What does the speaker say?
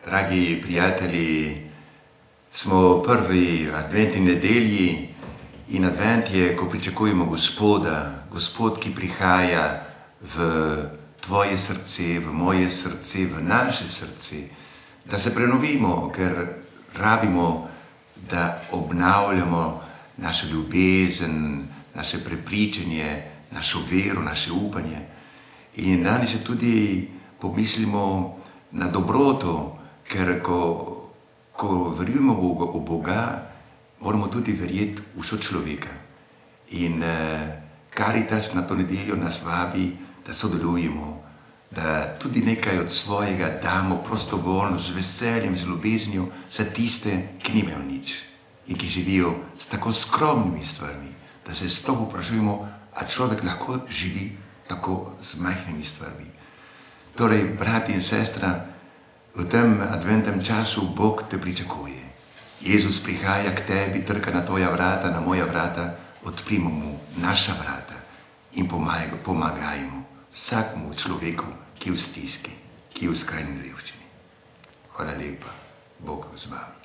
Dragi prijatelji, smo v prvi adventni nedelji in advent je, ko pričakujemo Gospoda, Gospod, ki prihaja v tvoje srce, v moje srce, v naše srce, da se prenovimo, ker rabimo, da obnavljamo našo ljubezen, naše prepričanje, našo vero, naše upanje. In danes se tudi pomislimo na dobroto, ker ko verjamemo v Boga, moramo tudi verjeti v sočloveka. In Karitas na to nedeljo nas vabi, da sodelujemo, da tudi nekaj od svojega damo prostovoljno, z veseljem, z ljubeznijo za tiste, ki nimajo nič in ki živijo s tako skromnimi stvarmi, da se sploh vprašujemo, a človek lahko živi tako z majhnimi stvarmi. Torej, brat in sestra, v tem adventnem času Bog te pričakuje. Jezus prihaja k tebi, trka na tvoja vrata, na moja vrata, odprimo mu naša vrata in pomagajmo vsakmu človeku, ki je v stiski, ki je v skrajni revščini. Hvala lepa, Bog z vami.